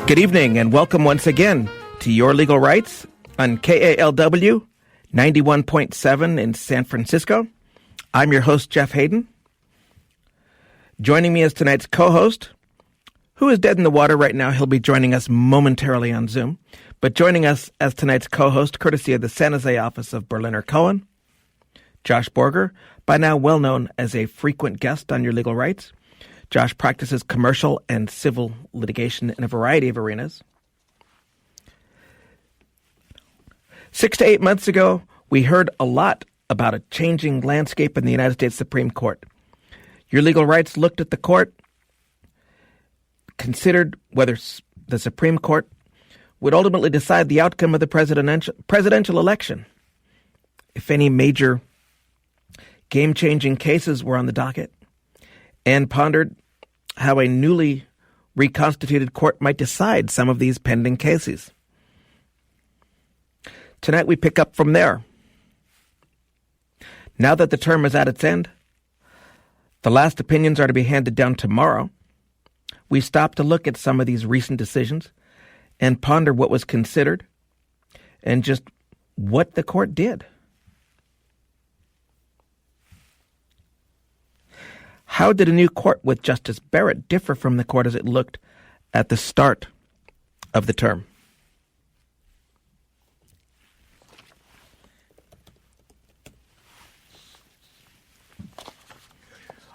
Good evening and welcome once again to Your Legal Rights on KALW 91.7 in San Francisco. I'm your host, Jeff Hayden. Joining me as tonight's co-host, who is dead in the water right now. He'll be joining us momentarily on Zoom. But joining us as tonight's co-host, courtesy of the San Jose office of Berliner Cohen, Josh Borger, by now well known as a frequent guest on Your Legal Rights. Josh practices commercial and civil litigation in a variety of arenas. 6 to 8 months ago, we heard a lot about a changing landscape in the United States Supreme Court. Your Legal Rights looked at the court, considered whether the Supreme Court would ultimately decide the outcome of the presidential election, if any major game-changing cases were on the docket, and pondered how a newly reconstituted court might decide some of these pending cases. Tonight we pick up from there. Now that the term is at its end, the last opinions are to be handed down tomorrow. We stop to look at some of these recent decisions and ponder what was considered and just what the court did. How did a new court with Justice Barrett differ from the court as it looked at the start of the term?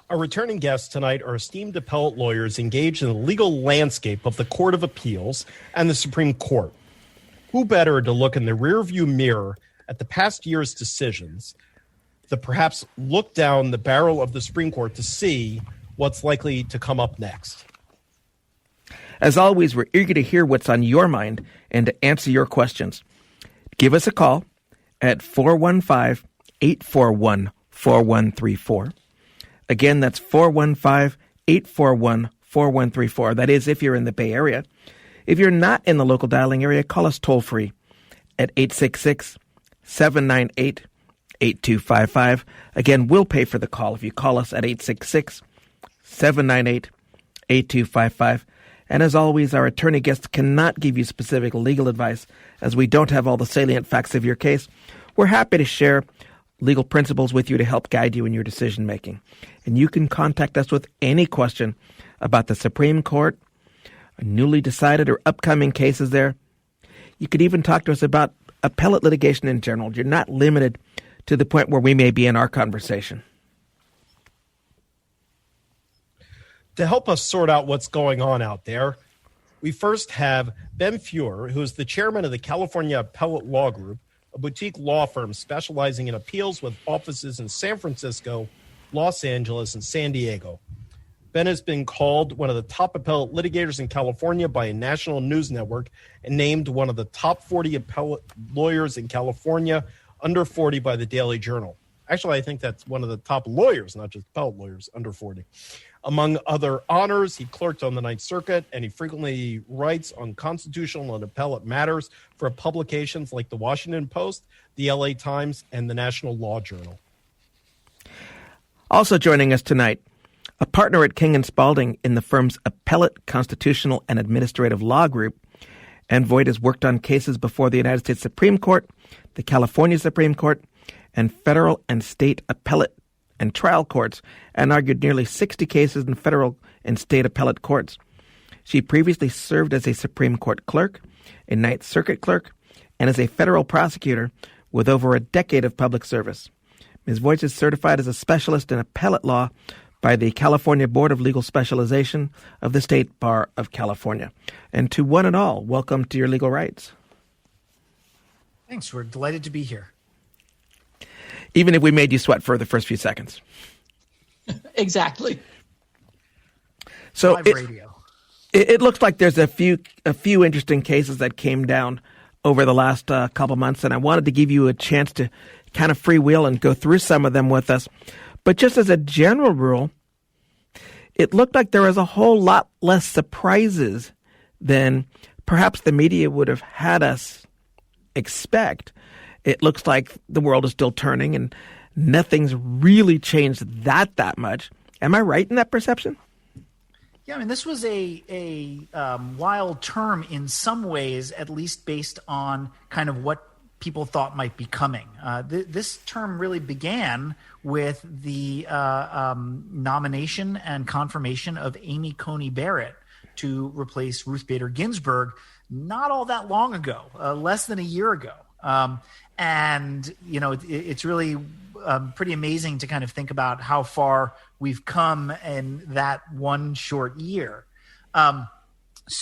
Our returning guests tonight are esteemed appellate lawyers engaged in the legal landscape of the Court of Appeals and the Supreme Court. Who better to look in the rearview mirror at the past year's decisions to perhaps look down the barrel of the Supreme Court to see what's likely to come up next? As always, we're eager to hear what's on your mind and to answer your questions. Give us a call at 415-841-4134. Again, that's 415-841-4134. That is, if you're in the Bay Area. If you're not in the local dialing area, call us toll-free at 866-798-8255. Again, we'll pay for the call if you call us at 866-798-8255. And as always, our attorney guests cannot give you specific legal advice as we don't have all the salient facts of your case. We're happy to share legal principles with you to help guide you in your decision-making. And you can contact us with any question about the Supreme Court, newly decided or upcoming cases there. You could even talk to us about appellate litigation in general. You're not limited to the point where we may be in our conversation. To help us sort out what's going on out there, we first have Ben Feuer, who is the chairman of the California Appellate Law Group, a boutique law firm specializing in appeals with offices in San Francisco, Los Angeles, and San Diego. Ben has been called one of the top appellate litigators in California by a national news network and named one of the top 40 appellate lawyers in California, under 40 by the Daily Journal. Actually, I think that's one of the top lawyers, not just appellate lawyers, under 40. Among other honors, he clerked on the Ninth Circuit, and he frequently writes on constitutional and appellate matters for publications like the Washington Post, the LA Times, and the National Law Journal. Also joining us tonight, a partner at King & Spalding in the firm's Appellate, Constitutional, and Administrative Law Group, and Voigt has worked on cases before the United States Supreme Court, the California Supreme Court, and federal and state appellate and trial courts, and argued nearly 60 cases in federal and state appellate courts. She previously served as a Supreme Court clerk, a Ninth Circuit clerk, and as a federal prosecutor with over a decade of public service. Ms. Voigt is certified as a specialist in appellate law by the California Board of Legal Specialization of the State Bar of California. And to one and all, welcome to Your Legal Rights. Thanks. We're delighted to be here. Even if we made you sweat for the first few seconds. Exactly. So Live radio. It looks like there's a few interesting cases that came down over the last couple months, and I wanted to give you a chance to kind of freewheel and go through some of them with us. But just as a general rule, it looked like there was a whole lot less surprises than perhaps the media would have had us expect. It looks like the world is still turning and nothing's really changed that much. Am I right in that perception? Yeah, I mean, this was a wild term in some ways, at least based on kind of what people thought might be coming. This term really began with the nomination and confirmation of Amy Coney Barrett to replace Ruth Bader Ginsburg not all that long ago, less than a year ago. And, you know, it's really pretty amazing to kind of think about how far we've come in that one short year. So,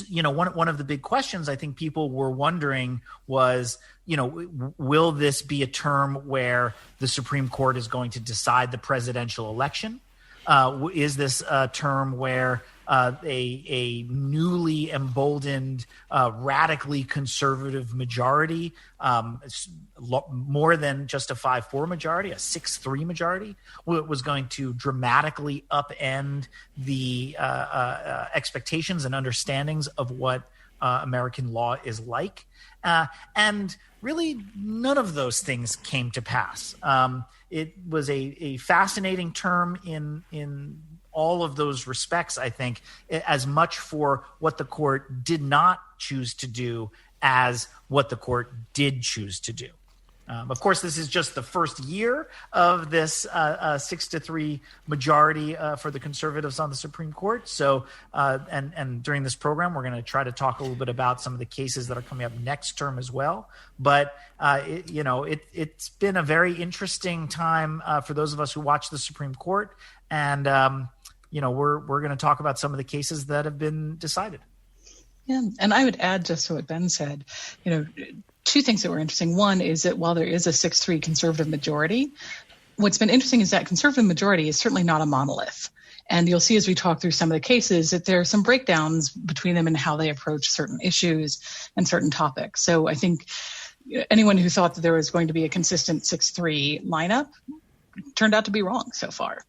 you know, one of the big questions I think people were wondering was, you know, will this be a term where the Supreme Court is going to decide the presidential election? Is this a term where a newly emboldened, radically conservative majority, more than just a 5-4 majority, a 6-3 majority, was going to dramatically upend the expectations and understandings of what American law is like? And really, none of those things came to pass. It was a fascinating term in all of those respects, I think, as much for what the court did not choose to do as what the court did choose to do. Of course, this is just the first year of this 6-3 majority for the conservatives on the Supreme Court. So, and during this program, we're going to try to talk a little bit about some of the cases that are coming up next term as well. But it's been a very interesting time for those of us who watch the Supreme Court, and we're going to talk about some of the cases that have been decided. Yeah, and I would add just to what Ben said, two things that were interesting. One is that while there is a 6-3 conservative majority, what's been interesting is that conservative majority is certainly not a monolith. And you'll see as we talk through some of the cases that there are some breakdowns between them and how they approach certain issues and certain topics. So I think anyone who thought that there was going to be a consistent 6-3 lineup turned out to be wrong so far.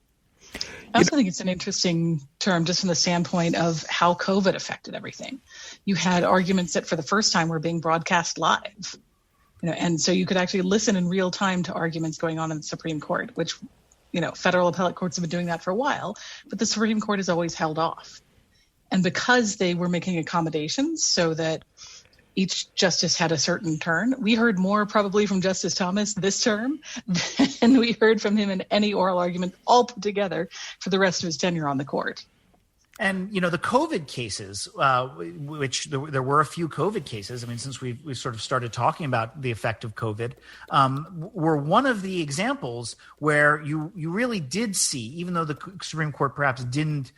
I also think it's an interesting term just from the standpoint of how COVID affected everything. You had arguments that for the first time were being broadcast live, and so you could actually listen in real time to arguments going on in the Supreme Court, which, federal appellate courts have been doing that for a while, but the Supreme Court has always held off. And because they were making accommodations so that each justice had a certain turn, we heard more probably from Justice Thomas this term than we heard from him in any oral argument all put together for the rest of his tenure on the court. And, the COVID cases, which there were a few COVID cases, I mean, since we sort of started talking about the effect of COVID, were one of the examples where you really did see, even though the Supreme Court perhaps didn't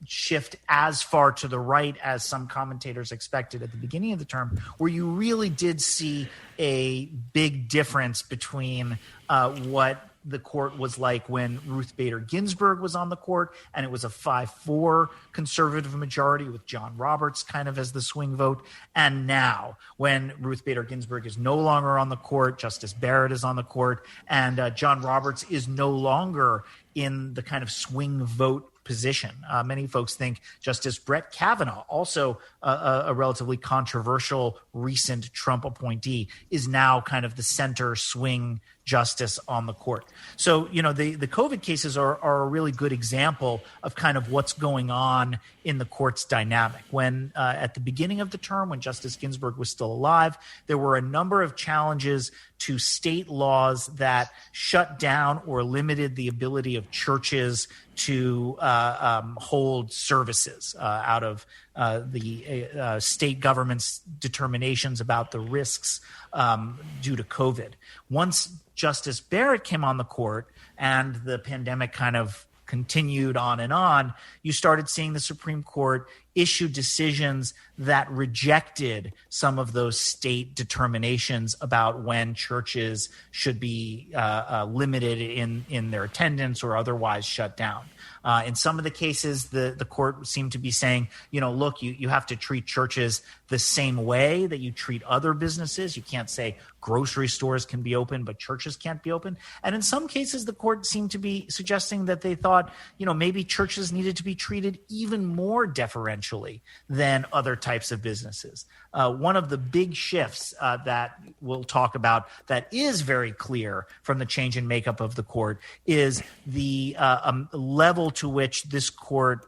shift as far to the right as some commentators expected at the beginning of the term, where you really did see a big difference between what the court was like when Ruth Bader Ginsburg was on the court, and it was a 5-4 conservative majority with John Roberts kind of as the swing vote. And now when Ruth Bader Ginsburg is no longer on the court, Justice Barrett is on the court, and John Roberts is no longer in the kind of swing vote position. Many folks think Justice Brett Kavanaugh, also a relatively controversial recent Trump appointee, is now kind of the center swing justice on the court. So, the COVID cases are a really good example of kind of what's going on in the court's dynamic. When at the beginning of the term, when Justice Ginsburg was still alive, there were a number of challenges to state laws that shut down or limited the ability of churches to hold services out of the state government's determinations about the risks due to COVID. Once Justice Barrett came on the court and the pandemic kind of continued on, you started seeing the Supreme Court issue decisions that rejected some of those state determinations about when churches should be limited in their attendance or otherwise shut down. In some of the cases, the court seemed to be saying, look, you have to treat churches the same way that you treat other businesses. You can't say grocery stores can be open, but churches can't be open. And in some cases, the court seemed to be suggesting that they thought, maybe churches needed to be treated even more deferentially than other types of businesses. One of the big shifts that we'll talk about that is very clear from the change in makeup of the court is the level to which this court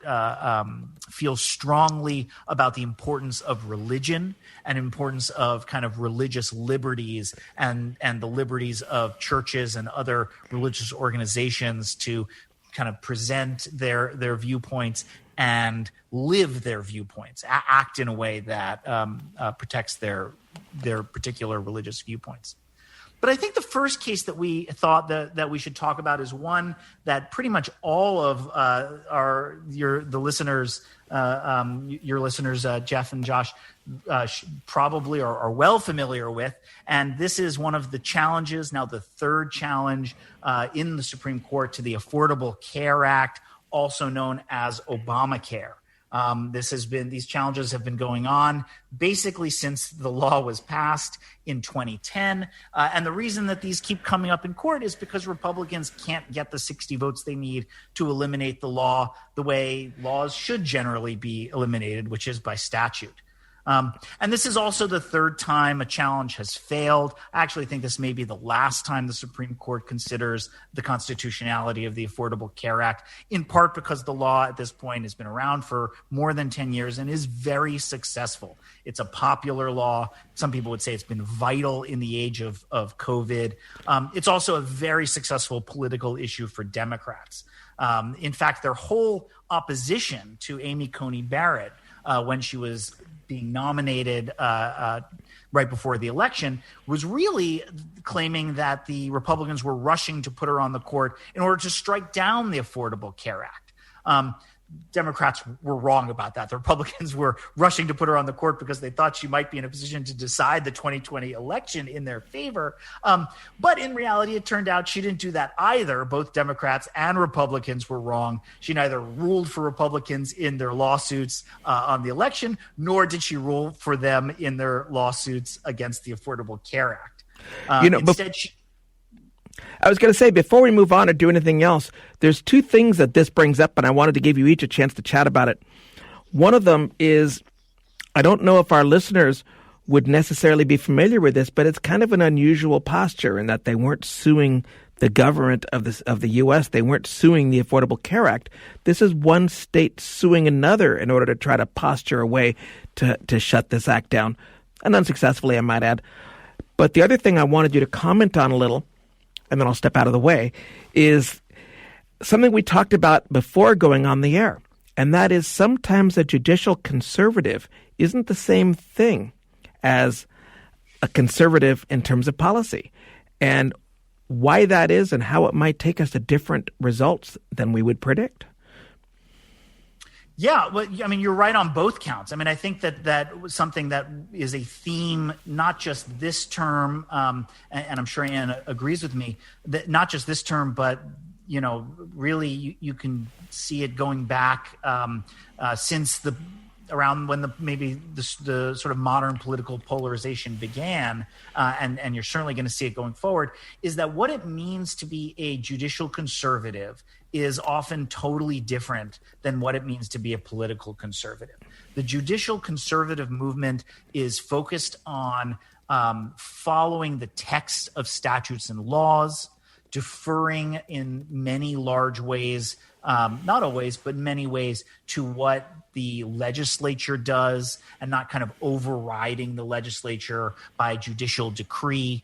feels strongly about the importance of religion and importance of kind of religious liberties and the liberties of churches and other religious organizations to kind of present their viewpoints and live their viewpoints, act in a way that protects their particular religious viewpoints. But I think the first case that we thought that we should talk about is one that pretty much all of your listeners, Jeff and Josh, probably are well familiar with. And this is one of the challenges, now the third challenge in the Supreme Court to the Affordable Care Act, also known as Obamacare. These challenges have been going on basically since the law was passed in 2010. And the reason that these keep coming up in court is because Republicans can't get the 60 votes they need to eliminate the law the way laws should generally be eliminated, which is by statute. And this is also the third time a challenge has failed. I actually think this may be the last time the Supreme Court considers the constitutionality of the Affordable Care Act, in part because the law at this point has been around for more than 10 years and is very successful. It's a popular law. Some people would say it's been vital in the age of COVID. It's also a very successful political issue for Democrats. In fact, their whole opposition to Amy Coney Barrett when she was being nominated right before the election was really claiming that the Republicans were rushing to put her on the court in order to strike down the Affordable Care Act. Democrats were wrong about that. The Republicans were rushing to put her on the court because they thought she might be in a position to decide the 2020 election in their favor. But in reality, it turned out she didn't do that either. Both Democrats and Republicans were wrong. She neither ruled for Republicans in their lawsuits on the election, nor did she rule for them in their lawsuits against the Affordable Care Act. Instead, I was going to say, before we move on or do anything else, there's two things that this brings up, and I wanted to give you each a chance to chat about it. One of them is, I don't know if our listeners would necessarily be familiar with this, but it's kind of an unusual posture in that they weren't suing the government of the U.S. They weren't suing the Affordable Care Act. This is one state suing another in order to try to posture a way to shut this act down, and unsuccessfully, I might add. But the other thing I wanted you to comment on a little, and then I'll step out of the way, is something we talked about before going on the air. And that is sometimes a judicial conservative isn't the same thing as a conservative in terms of policy. And why that is and how it might take us to different results than we would predict. Yeah, well, I mean, you're right on both counts. I mean, I think that was something that is a theme, not just this term, and I'm sure Ann agrees with me, that not just this term, but, really you can see it going back since around when the sort of modern political polarization began, and you're certainly going to see it going forward, is that what it means to be a judicial conservative is often totally different than what it means to be a political conservative. The judicial conservative movement is focused on following the text of statutes and laws, deferring in many large ways, not always, but in many ways, to what the legislature does and not kind of overriding the legislature by judicial decree.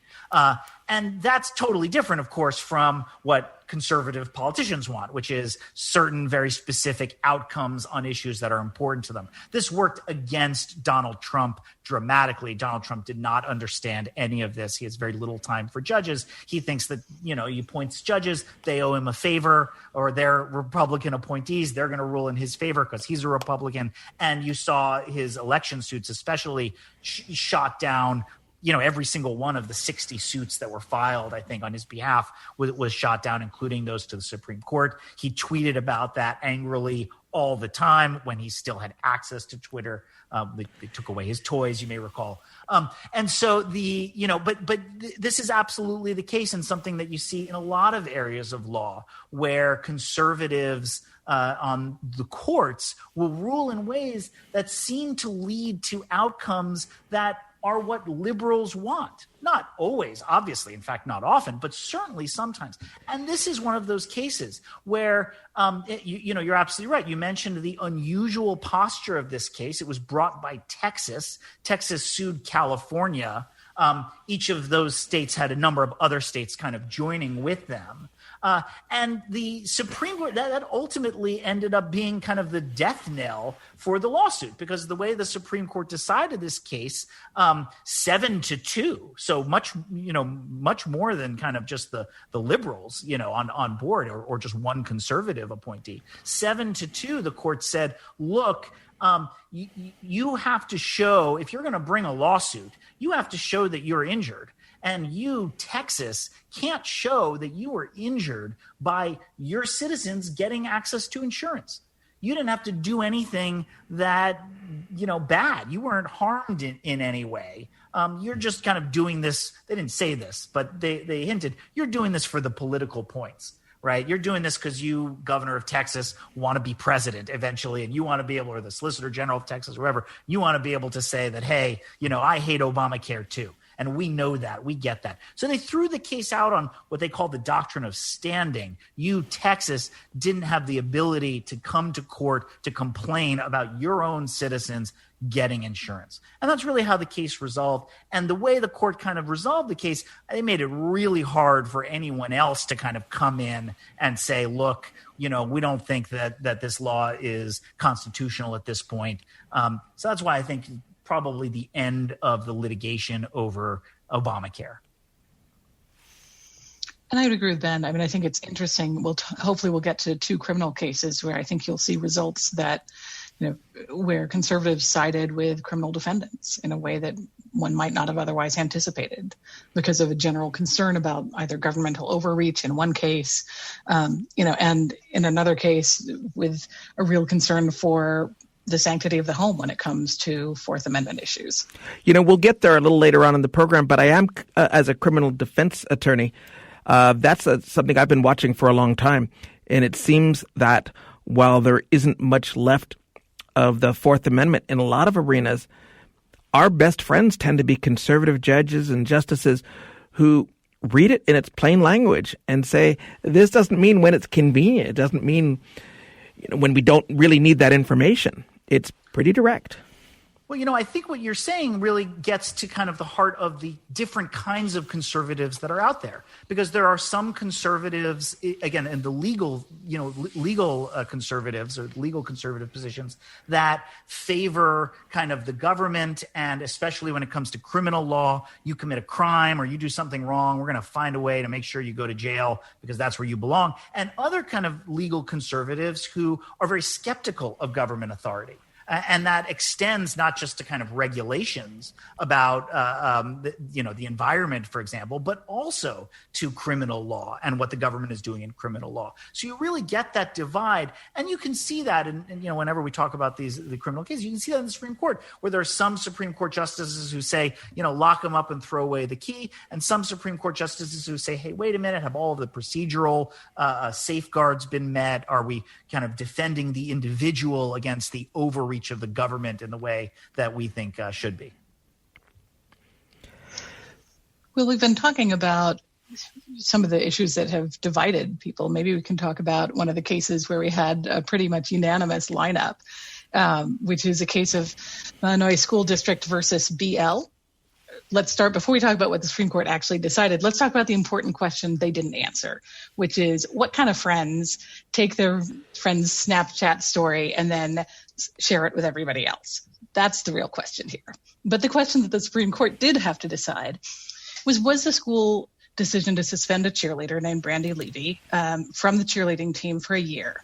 And that's totally different, of course, from what conservative politicians want, which is certain very specific outcomes on issues that are important to them. This worked against Donald Trump dramatically. Donald Trump did not understand any of this. He has very little time for judges. He thinks that, he appoints judges, they owe him a favor, or they're Republican appointees, they're going to rule in his favor because he's a Republican. And you saw his election suits especially shot down. Every single one of the 60 suits that were filed, I think, on his behalf was shot down, including those to the Supreme Court. He tweeted about that angrily all the time when he still had access to Twitter. They took away his toys, you may recall. And so but this is absolutely the case, and something that you see in a lot of areas of law where conservatives on the courts will rule in ways that seem to lead to outcomes that are what liberals want. Not always, obviously, in fact, not often, but certainly sometimes. And this is one of those cases where, you're absolutely right. You mentioned the unusual posture of this case. It was brought by Texas. Texas sued California. Each of those states had a number of other states kind of joining with them. And the Supreme Court, that ultimately ended up being kind of the death knell for the lawsuit, because the way the Supreme Court decided this case, 7-2, so much more than kind of just the liberals, on board, or just one conservative appointee. 7-2, the court said, look, you have to show, if you're going to bring a lawsuit, you have to show that you're injured. And you, Texas, can't show that you were injured by your citizens getting access to insurance. You didn't have to do anything that, bad. You weren't harmed in any way. You're just kind of doing this. They didn't say this, but they hinted, you're doing this for the political points, right? You're doing this because you, governor of Texas, want to be president eventually, and you want to be able, or the solicitor general of Texas, or whoever, you want to be able to say that, hey, I hate Obamacare too. And we know that. We get that. So they threw the case out on what they call the doctrine of standing. You, Texas, didn't have the ability to come to court to complain about your own citizens getting insurance. And that's really how the case resolved. And the way the court kind of resolved the case, they made it really hard for anyone else to kind of come in and say, look, we don't think that this law is constitutional at this point. So that's why I think probably the end of the litigation over Obamacare. And I would agree with Ben. I mean, I think it's interesting. Hopefully we'll get to two criminal cases where I think you'll see results that, where conservatives sided with criminal defendants in a way that one might not have otherwise anticipated because of a general concern about either governmental overreach in one case, and in another case with a real concern for the sanctity of the home when it comes to Fourth Amendment issues. We'll get there a little later on in the program, but I am, as a criminal defense attorney, that's something I've been watching for a long time. And it seems that while there isn't much left of the Fourth Amendment in a lot of arenas, our best friends tend to be conservative judges and justices who read it in its plain language and say, this doesn't mean when it's convenient. It doesn't mean when we don't really need that information. It's pretty direct. Well, I think what you're saying really gets to kind of the heart of the different kinds of conservatives that are out there, because there are some conservatives, again, in the legal conservatives or legal conservative positions that favor kind of the government, and especially when it comes to criminal law, you commit a crime or you do something wrong, we're going to find a way to make sure you go to jail because that's where you belong. And other kind of legal conservatives who are very skeptical of government authority. And that extends not just to kind of regulations about, the environment, for example, but also to criminal law and what the government is doing in criminal law. So you really get that divide. And you can see that in whenever we talk about the criminal cases, you can see that in the Supreme Court, where there are some Supreme Court justices who say, lock them up and throw away the key. And some Supreme Court justices who say, hey, wait a minute, have all of the procedural safeguards been met? Are we kind of defending the individual against the overreach of the government in the way that we think should be? Well, we've been talking about some of the issues that have divided people. Maybe we can talk about one of the cases where we had a pretty much unanimous lineup, which is a case of Illinois School District versus BL. Let's start, before we talk about what the Supreme Court actually decided, let's talk about the important question they didn't answer, which is what kind of friends take their friend's Snapchat story and then share it with everybody else? That's the real question here. But the question that the Supreme Court did have to decide was the school decision to suspend a cheerleader named Brandy Levy from the cheerleading team for a year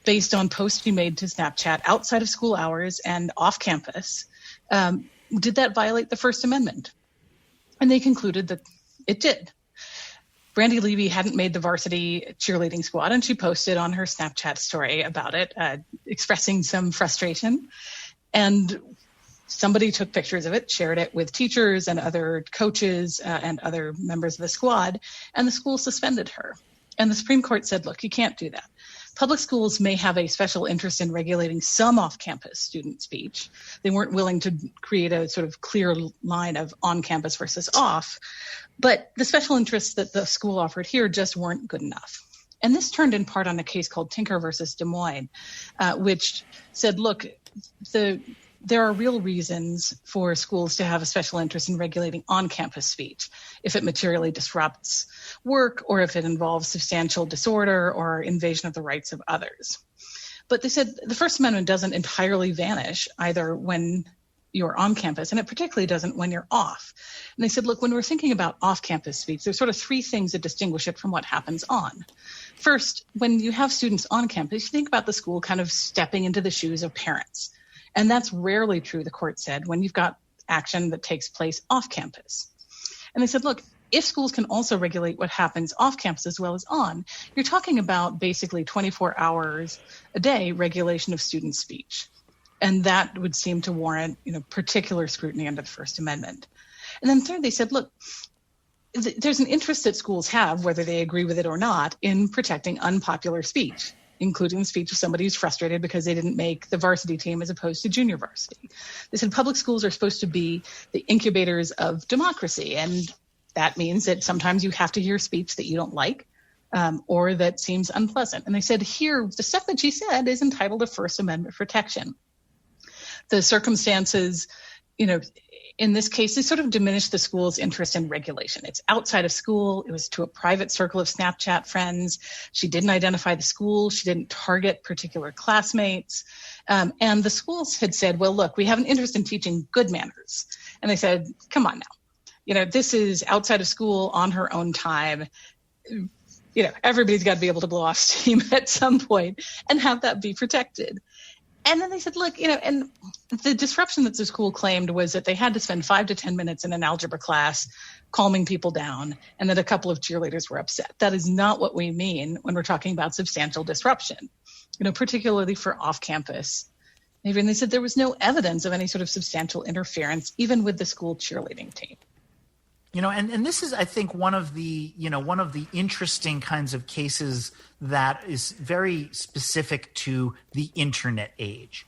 based on posts she made to Snapchat outside of school hours and off campus. Did that violate the First Amendment? And they concluded that it did. Brandy Levy hadn't made the varsity cheerleading squad, and she posted on her Snapchat story about it, expressing some frustration. And somebody took pictures of it, shared it with teachers and other coaches and other members of the squad, and the school suspended her. And the Supreme Court said, look, you can't do that. Public schools may have a special interest in regulating some off-campus student speech. They weren't willing to create a sort of clear line of on-campus versus off, but the special interests that the school offered here just weren't good enough. And this turned in part on a case called Tinker versus Des Moines, which said, look, there are real reasons for schools to have a special interest in regulating on-campus speech if it materially disrupts work or if it involves substantial disorder or invasion of the rights of others. But they said the First Amendment doesn't entirely vanish either when you're on campus, and it particularly doesn't when you're off. And they said, look, when we're thinking about off-campus speech, there's sort of three things that distinguish it from what happens on. First, when you have students on campus, you think about the school kind of stepping into the shoes of parents. And that's rarely true, the court said, when you've got action that takes place off campus. And they said, look, if schools can also regulate what happens off campus as well as on, you're talking about basically 24 hours a day regulation of student speech. And that would seem to warrant, particular scrutiny under the First Amendment. And then third, they said, look, there's an interest that schools have, whether they agree with it or not, in protecting unpopular speech, including the speech of somebody who's frustrated because they didn't make the varsity team as opposed to junior varsity. They said public schools are supposed to be the incubators of democracy, and that means that sometimes you have to hear speech that you don't like or that seems unpleasant. And they said here, the stuff that she said is entitled to First Amendment protection. The circumstances, in this case, they sort of diminished the school's interest in regulation. It's outside of school. It was to a private circle of Snapchat friends. She didn't identify the school. She didn't target particular classmates. And the schools had said, well, look, we have an interest in teaching good manners. And they said, come on now. This is outside of school on her own time. Everybody's got to be able to blow off steam at some point and have that be protected. And then they said, look, and the disruption that the school claimed was that they had to spend 5 to 10 minutes in an algebra class calming people down, and that a couple of cheerleaders were upset. That is not what we mean when we're talking about substantial disruption, particularly for off-campus. And they said there was no evidence of any sort of substantial interference, even with the school cheerleading team. And this is, I think, one of the interesting kinds of cases that is very specific to the internet age.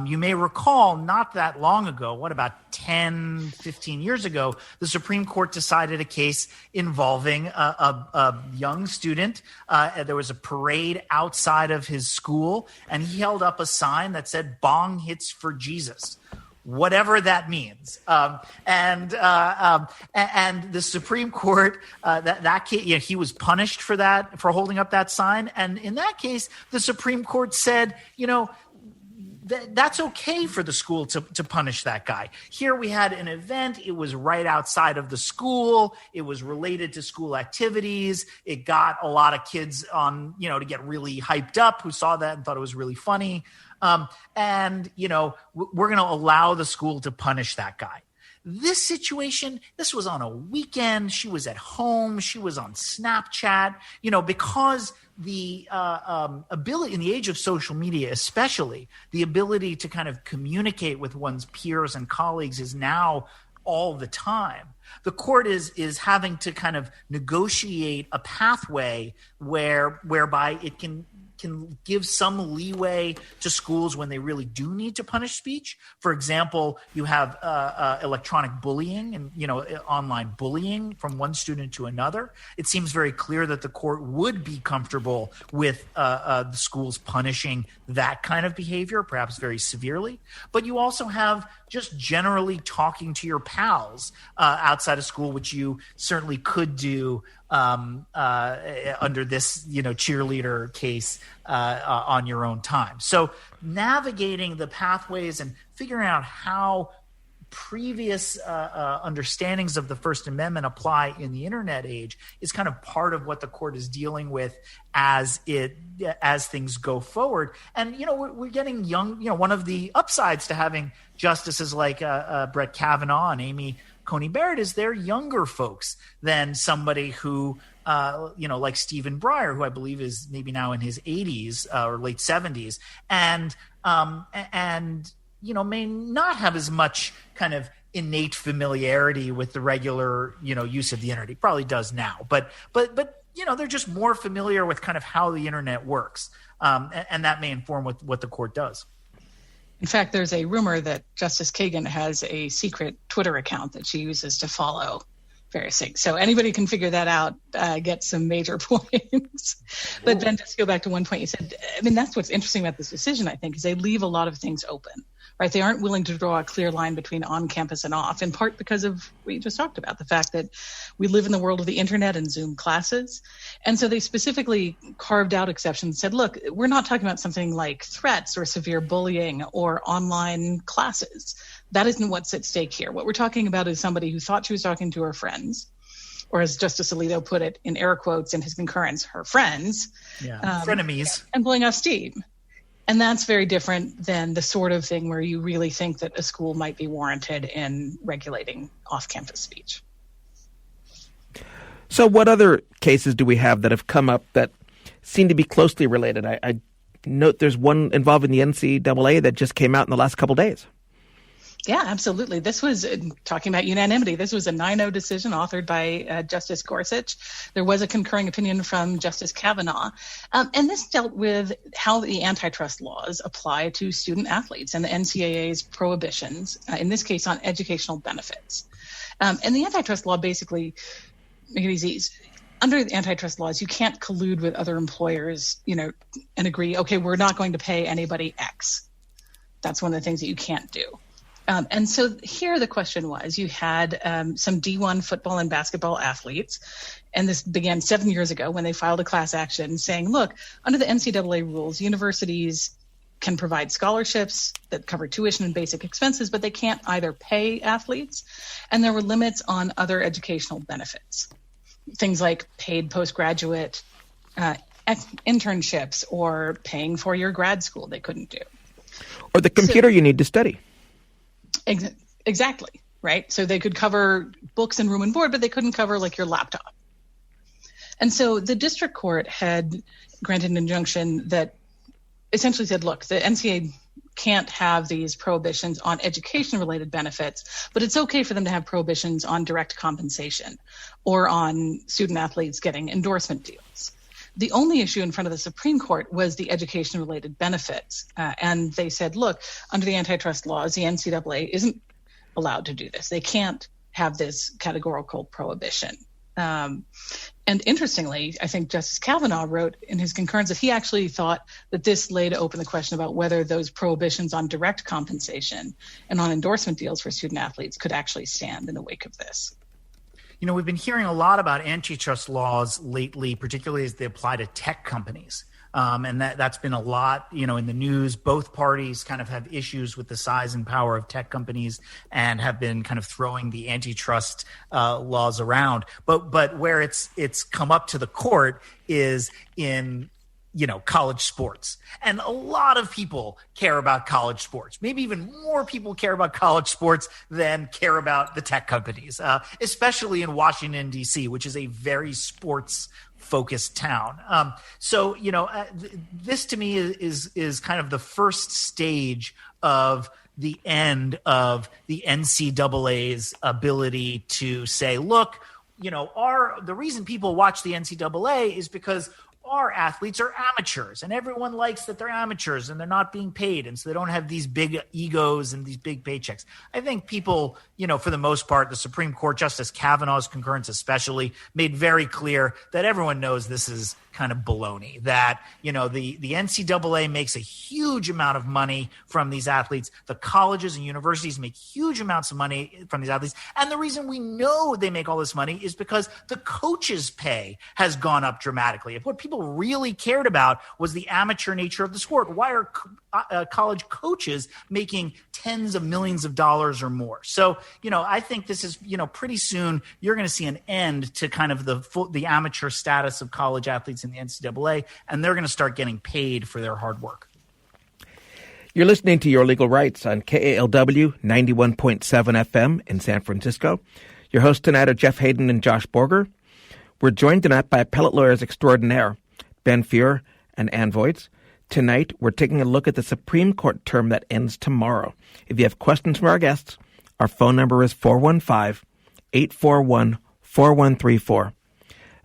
You may recall not that long ago, about 10, 15 years ago, the Supreme Court decided a case involving a young student. There was a parade outside of his school, and he held up a sign that said, "Bong hits for Jesus." Whatever that means, and the Supreme Court that case, he was punished for that, for holding up that sign. And in that case, the Supreme Court said, that's okay for the school to punish that guy. Here we had an event. It was right outside of the school. It was related to school activities. It got a lot of kids on, to get really hyped up who saw that and thought it was really funny. We're going to allow the school to punish that guy. This situation, this was on a weekend. She was at home. She was on Snapchat, because the ability in the age of social media, especially the ability to kind of communicate with one's peers and colleagues is now all the time. The court is having to kind of negotiate a pathway whereby it can give some leeway to schools when they really do need to punish speech. For example, you have electronic bullying and online bullying from one student to another. It seems very clear that the court would be comfortable with the schools punishing that kind of behavior, perhaps very severely. But you also have just generally talking to your pals outside of school, which you certainly could do under this, cheerleader case on your own time. So navigating the pathways and figuring out how previous understandings of the First Amendment apply in the internet age is kind of part of what the court is dealing with as things go forward. And we're getting young. One of the upsides to having justices like Brett Kavanaugh and Amy Coney Barrett is they're younger folks than somebody who, like Stephen Breyer, who I believe is maybe now in his 80s or late 70s, and may not have as much kind of innate familiarity with the regular, use of the internet. He probably does now, but they're just more familiar with kind of how the internet works, and that may inform what the court does. In fact, there's a rumor that Justice Kagan has a secret Twitter account that she uses to follow various things. So anybody can figure that out, get some major points. But Ben, just to go back to one point you said, I mean, that's what's interesting about this decision, I think, is they leave a lot of things open, right? They aren't willing to draw a clear line between on campus and off, in part because of what you just talked about, the fact that we live in the world of the internet and Zoom classes. And so they specifically carved out exceptions and said, look, we're not talking about something like threats or severe bullying or online classes. That isn't what's at stake here. What we're talking about is somebody who thought she was talking to her friends, or as Justice Alito put it in air quotes in his concurrence, her friends. Yeah, frenemies. And blowing off steam. And that's very different than the sort of thing where you really think that a school might be warranted in regulating off-campus speech. So what other cases do we have that have come up that seem to be closely related? I note there's one involving the NCAA that just came out in the last couple days. Yeah, absolutely. This was, talking about unanimity, this was a 9-0 decision authored by Justice Gorsuch. There was a concurring opinion from Justice Kavanaugh. And this dealt with how the antitrust laws apply to student athletes and the NCAA's prohibitions, in this case on educational benefits. And the antitrust law basically, make it easy, under the antitrust laws, you can't collude with other employers, and agree, okay, we're not going to pay anybody X. That's one of the things that you can't do. And so here the question was, you had some D1 football and basketball athletes, and this began 7 years ago when they filed a class action saying, look, under the NCAA rules, universities can provide scholarships that cover tuition and basic expenses, but they can't either pay athletes, and there were limits on other educational benefits, things like paid postgraduate internships or paying for your grad school they couldn't do. Or the computer you need to study. Exactly, right? So they could cover books and room and board, but they couldn't cover like your laptop. And so the district court had granted an injunction that essentially said, look, the NCAA can't have these prohibitions on education-related benefits, but it's okay for them to have prohibitions on direct compensation or on student athletes getting endorsement deals. The only issue in front of the Supreme Court was the education-related benefits. And they said, look, under the antitrust laws, the NCAA isn't allowed to do this. They can't have this categorical prohibition. And interestingly, I think Justice Kavanaugh wrote in his concurrence that he actually thought that this laid open the question about whether those prohibitions on direct compensation and on endorsement deals for student athletes could actually stand in the wake of this. We've been hearing a lot about antitrust laws lately, particularly as they apply to tech companies. And that's been a lot, in the news. Both parties kind of have issues with the size and power of tech companies and have been kind of throwing the antitrust laws around. But where it's come up to the court is in college sports. And a lot of people care about college sports. Maybe even more people care about college sports than care about the tech companies, especially in Washington, D.C., which is a very sports-focused town. This to me is kind of the first stage of the end of the NCAA's ability to say, look, the reason people watch the NCAA is because our athletes are amateurs, and everyone likes that they're amateurs and they're not being paid, and so they don't have these big egos and these big paychecks. I think people, for the most part, the Supreme Court, Justice Kavanaugh's concurrence especially, made very clear that everyone knows this is kind of baloney, that, the NCAA makes a huge amount of money from these athletes. The colleges and universities make huge amounts of money from these athletes. And the reason we know they make all this money is because the coaches' pay has gone up dramatically. If what people really cared about was the amateur nature of the sport, why are college coaches making tens of millions of dollars or more? So, I think this is, pretty soon you're going to see an end to kind of the amateur status of college athletes in the NCAA, and they're going to start getting paid for their hard work. You're listening to Your Legal Rights on KALW 91.7 FM in San Francisco. Your hosts tonight are Jeff Hayden and Josh Borger. We're joined tonight by appellate lawyers extraordinaire, Ben Fuhr and Ann Voits. Tonight, we're taking a look at the Supreme Court term that ends tomorrow. If you have questions from our guests, our phone number is 415-841-4134.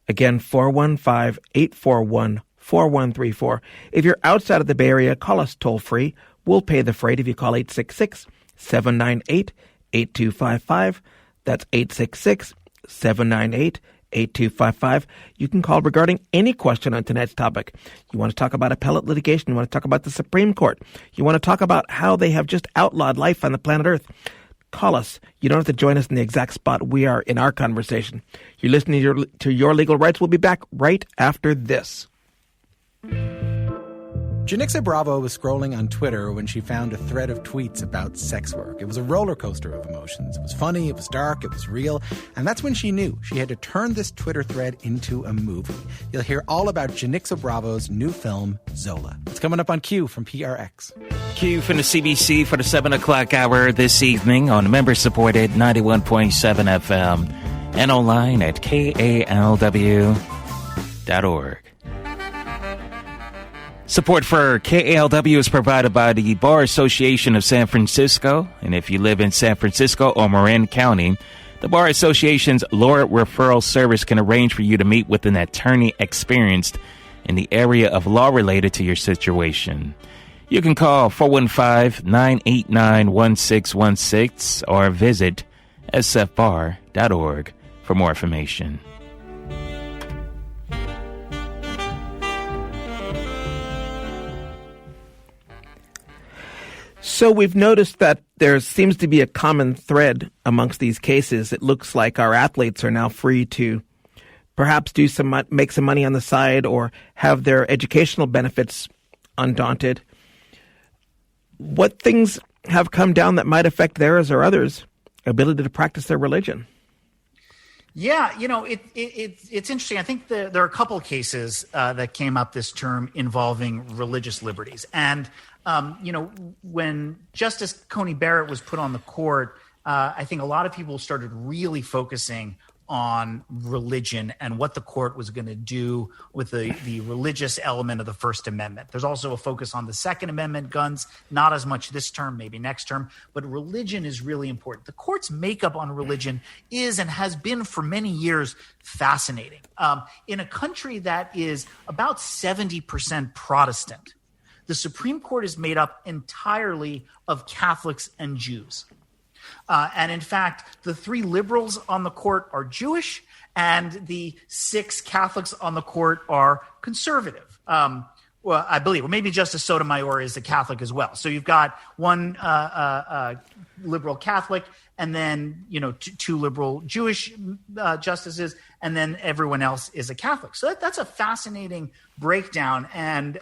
Again, 415-841-4134. If you're outside of the Bay Area, call us toll-free. We'll pay the freight if you call 866-798-8255. That's 866-798-8255. You can call regarding any question on tonight's topic. You want to talk about appellate litigation. You want to talk about the Supreme Court. You want to talk about how they have just outlawed life on the planet Earth. Call us. You don't have to join us in the exact spot we are in our conversation. You're listening to Your Legal Rights. We'll be back right after this. Janixa Bravo was scrolling on Twitter when she found a thread of tweets about sex work. It was a roller coaster of emotions. It was funny, it was dark, it was real. And that's when she knew she had to turn this Twitter thread into a movie. You'll hear all about Janixa Bravo's new film, Zola. It's coming up on Q from PRX. Q from the CBC for the 7 o'clock hour this evening on member-supported 91.7 FM and online at KALW.org. Support for KALW is provided by the Bar Association of San Francisco. And if you live in San Francisco or Marin County, the Bar Association's law referral service can arrange for you to meet with an attorney experienced in the area of law related to your situation. You can call 415-989-1616 or visit sfbar.org for more information. So we've noticed that there seems to be a common thread amongst these cases. It looks like our athletes are now free to perhaps make some money on the side or have their educational benefits undaunted. What things have come down that might affect theirs or others' ability to practice their religion? Yeah, it's interesting. I think there are a couple of cases that came up this term involving religious liberties. And when Justice Coney Barrett was put on the court, I think a lot of people started really focusing on religion and what the court was going to do with the religious element of the First Amendment. There's also a focus on the Second Amendment, guns, not as much this term, maybe next term, but religion is really important. The court's makeup on religion is and has been for many years fascinating. In a country that is about 70% Protestant, the Supreme Court is made up entirely of Catholics and Jews. And in fact, the 3 liberals on the court are Jewish, and the 6 Catholics on the court are conservative. Well, I believe, or maybe Justice Sotomayor is a Catholic as well. So you've got one liberal Catholic, and then 2 liberal Jewish justices, and then everyone else is a Catholic. So that's a fascinating breakdown, and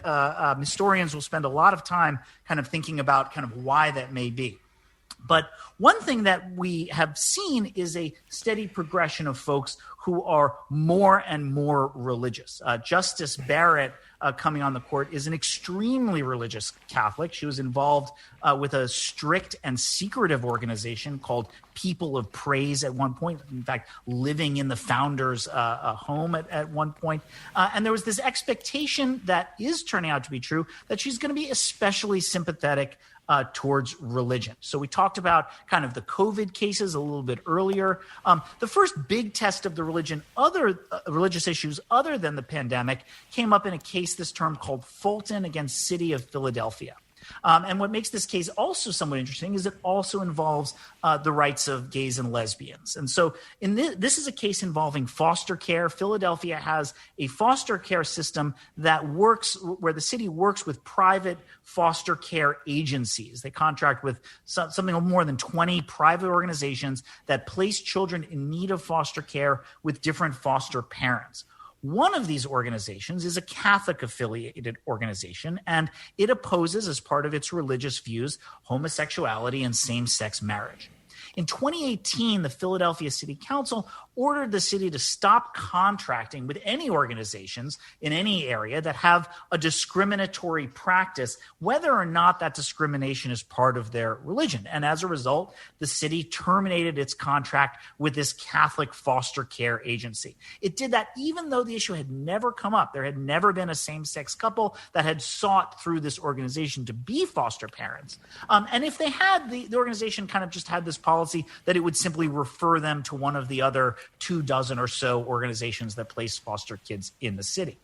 historians will spend a lot of time kind of thinking about kind of why that may be. But one thing that we have seen is a steady progression of folks who are more and more religious. Justice Barrett, coming on the court, is an extremely religious Catholic. She was involved with a strict and secretive organization called People of Praise at one point, in fact, living in the founder's home at one point. And there was this expectation that is turning out to be true, that she's going to be especially sympathetic towards religion. So we talked about kind of the COVID cases a little bit earlier. The first big test of the religious issues other than the pandemic came up in a case this term called Fulton against City of Philadelphia. And what makes this case also somewhat interesting is it also involves the rights of gays and lesbians. And so this is a case involving foster care. Philadelphia has a foster care system that works where the city works with private foster care agencies. They contract with something more than 20 private organizations that place children in need of foster care with different foster parents. One of these organizations is a Catholic-affiliated organization, and it opposes, as part of its religious views, homosexuality and same-sex marriage. In 2018, the Philadelphia City Council ordered the city to stop contracting with any organizations in any area that have a discriminatory practice, whether or not that discrimination is part of their religion. And as a result, the city terminated its contract with this Catholic foster care agency. It did that even though the issue had never come up. There had never been a same-sex couple that had sought through this organization to be foster parents. And if they had, the organization kind of just had this policy that it would simply refer them to one of the other 24 or so organizations that place foster kids in the city.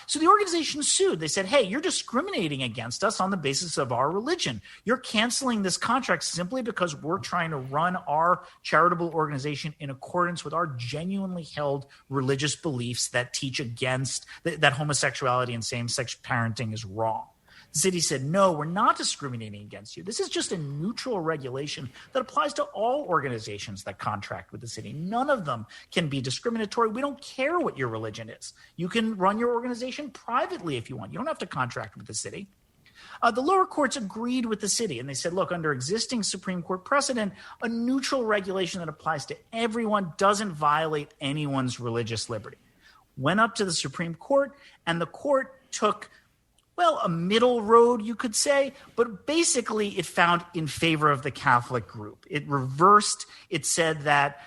So the organization sued. They said, hey, you're discriminating against us on the basis of our religion. You're canceling this contract simply because we're trying to run our charitable organization in accordance with our genuinely held religious beliefs that teach against that homosexuality and same-sex parenting is wrong. The city said, no, we're not discriminating against you. This is just a neutral regulation that applies to all organizations that contract with the city. None of them can be discriminatory. We don't care what your religion is. You can run your organization privately if you want. You don't have to contract with the city. The lower courts agreed with the city, and they said, look, under existing Supreme Court precedent, a neutral regulation that applies to everyone doesn't violate anyone's religious liberty. Went up to the Supreme Court, and the court took a middle road, you could say, but basically it found in favor of the Catholic group. It reversed. It said that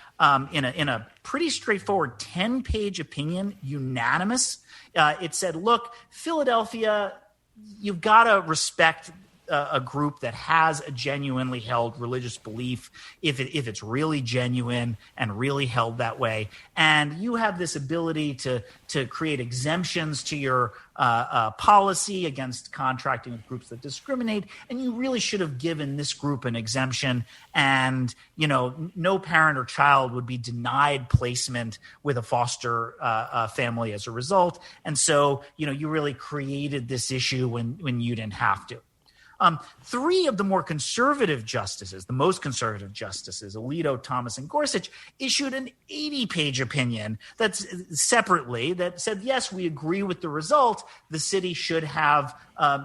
in a pretty straightforward 10-page opinion, unanimous, it said, look, Philadelphia, you've got to respect a group that has a genuinely held religious belief, if it's really genuine and really held that way, and you have this ability to create exemptions to your policy against contracting with groups that discriminate, and you really should have given this group an exemption, and no parent or child would be denied placement with a foster family as a result, and so you really created this issue when you didn't have to. Three of the more conservative justices, the most conservative justices, Alito, Thomas, and Gorsuch, issued an 80-page opinion that said, yes, we agree with the result. The city should have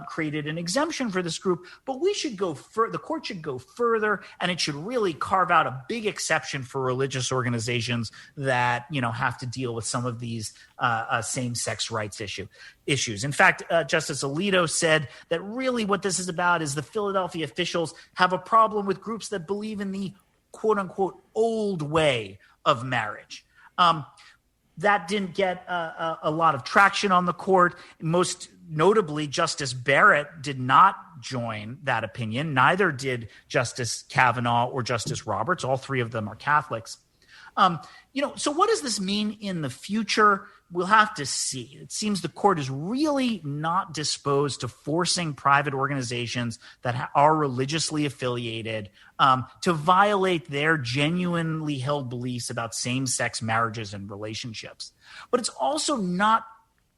created an exemption for this group, but we should go the court should go further, and it should really carve out a big exception for religious organizations that have to deal with some of these same-sex rights issues. In fact, Justice Alito said that really what this is about is the Philadelphia officials have a problem with groups that believe in the quote-unquote old way of marriage. That didn't get a lot of traction on the court. Most notably, Justice Barrett did not join that opinion. Neither did Justice Kavanaugh or Justice Roberts. All three of them are Catholics. So what does this mean in the future? We'll have to see. It seems the court is really not disposed to forcing private organizations that are religiously affiliated to violate their genuinely held beliefs about same-sex marriages and relationships. But it's also not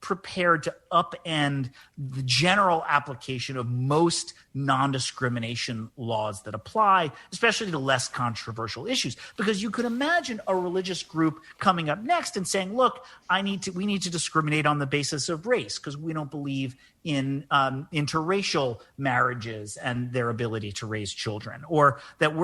prepared to upend the general application of most non-discrimination laws that apply, especially to less controversial issues. Because you could imagine a religious group coming up next and saying, look, we need to discriminate on the basis of race because we don't believe in interracial marriages and their ability to raise children, or that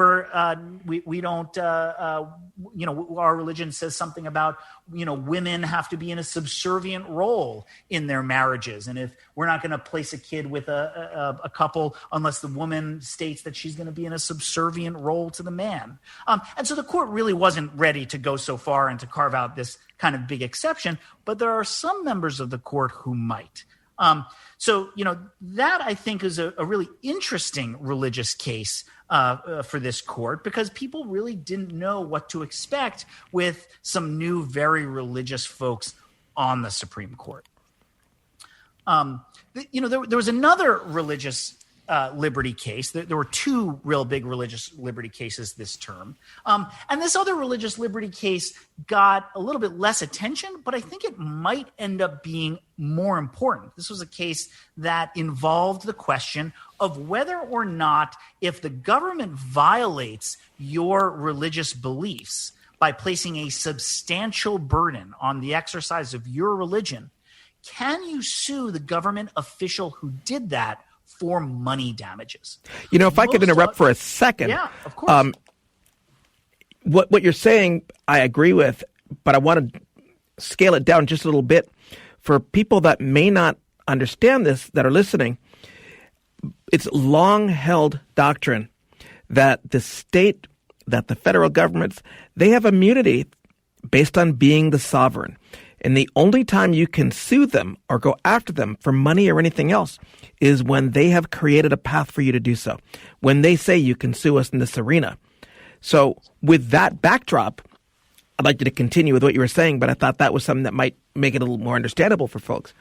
we don't our religion says something about women have to be in a subservient role in their marriages, and if we're not going to place a kid with a couple unless the woman states that she's going to be in a subservient role to the man, and so the court really wasn't ready to go so far and to carve out this kind of big exception, but there are some members of the court who might. That I think is a really interesting religious case for this court, because people really didn't know what to expect with some new, very religious folks on the Supreme Court. There was another religious liberty case. There were two real big religious liberty cases this term. And this other religious liberty case got a little bit less attention, but I think it might end up being more important. This was a case that involved the question of whether or not, if the government violates your religious beliefs by placing a substantial burden on the exercise of your religion, can you sue the government official who did that for money damages? If I could interrupt for a second. Yeah, of course. What you're saying, I agree with, but I want to scale it down just a little bit for people that may not understand this, that are listening. It's long held doctrine that the state, that the federal governments, they have immunity based on being the sovereign. And the only time you can sue them or go after them for money or anything else is when they have created a path for you to do so. When they say you can sue us in this arena. So with that backdrop, I'd like you to continue with what you were saying, but I thought that was something that might make it a little more understandable for folks.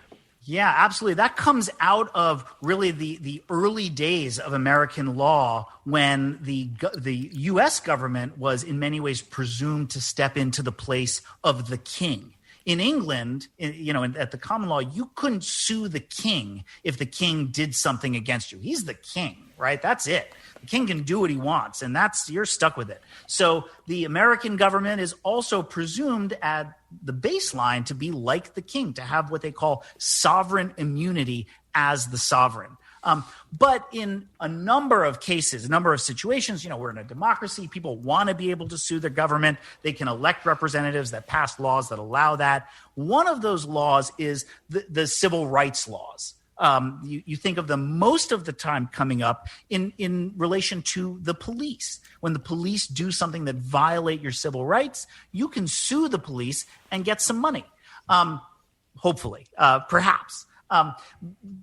Yeah, absolutely. That comes out of really the early days of American law, when the U.S. government was in many ways presumed to step into the place of the king. In England, at the common law, you couldn't sue the king if the king did something against you. He's the king, right? That's it. The king can do what he wants, and you're stuck with it. So the American government is also presumed at the baseline to be like the king, to have what they call sovereign immunity as the sovereign. But in a number of cases, a number of situations, we're in a democracy. People want to be able to sue their government. They can elect representatives that pass laws that allow that. One of those laws is the civil rights laws. You think of them most of the time coming up in relation to the police. When the police do something that violate your civil rights, you can sue the police and get some money, hopefully, perhaps.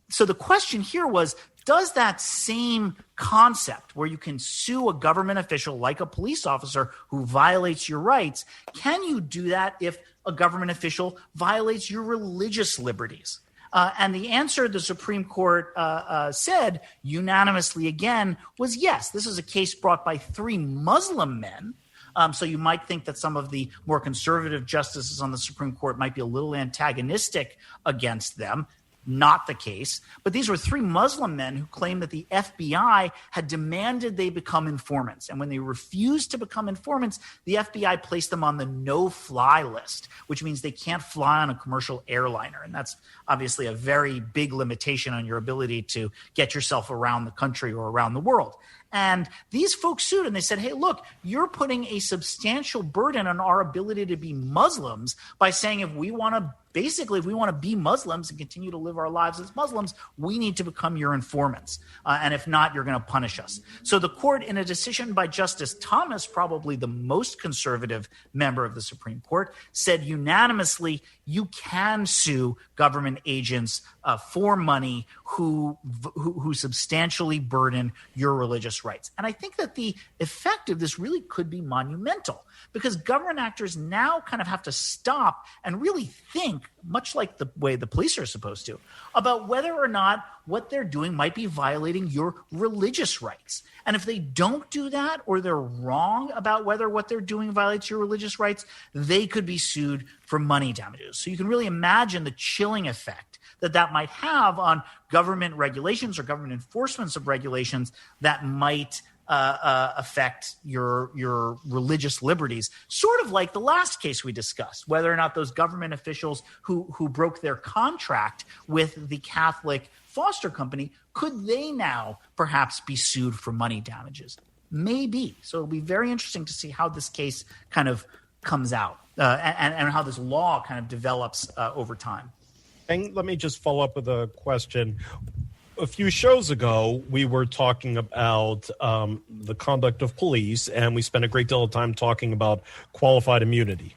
So the question here was, does that same concept where you can sue a government official like a police officer who violates your rights, can you do that if a government official violates your religious liberties? And the answer the Supreme Court said unanimously again was yes. This is a case brought by 3 Muslim men. So you might think that some of the more conservative justices on the Supreme Court might be a little antagonistic against them. Not the case. But these were 3 Muslim men who claimed that the FBI had demanded they become informants. And when they refused to become informants, the FBI placed them on the no-fly list, which means they can't fly on a commercial airliner. And that's obviously a very big limitation on your ability to get yourself around the country or around the world. And these folks sued and they said, hey, look, you're putting a substantial burden on our ability to be Muslims by saying if we want to be Muslims and continue to live our lives as Muslims, we need to become your informants. And if not, you're going to punish us. So the court, in a decision by Justice Thomas, probably the most conservative member of the Supreme Court, said unanimously, you can sue government agents for money who substantially burden your religious rights. And I think that the effect of this really could be monumental, because government actors now kind of have to stop and really think, much like the way the police are supposed to, about whether or not what they're doing might be violating your religious rights. And if they don't do that, or they're wrong about whether what they're doing violates your religious rights, they could be sued for money damages. So you can really imagine the chilling effect that might have on government regulations or government enforcements of regulations that might affect your religious liberties, sort of like the last case we discussed, whether or not those government officials who broke their contract with the Catholic foster company, could they now perhaps be sued for money damages? Maybe. So it'll be very interesting to see how this case kind of comes out and how this law kind of develops over time. And let me just follow up with a question. A few shows ago, we were talking about the conduct of police, and we spent a great deal of time talking about qualified immunity.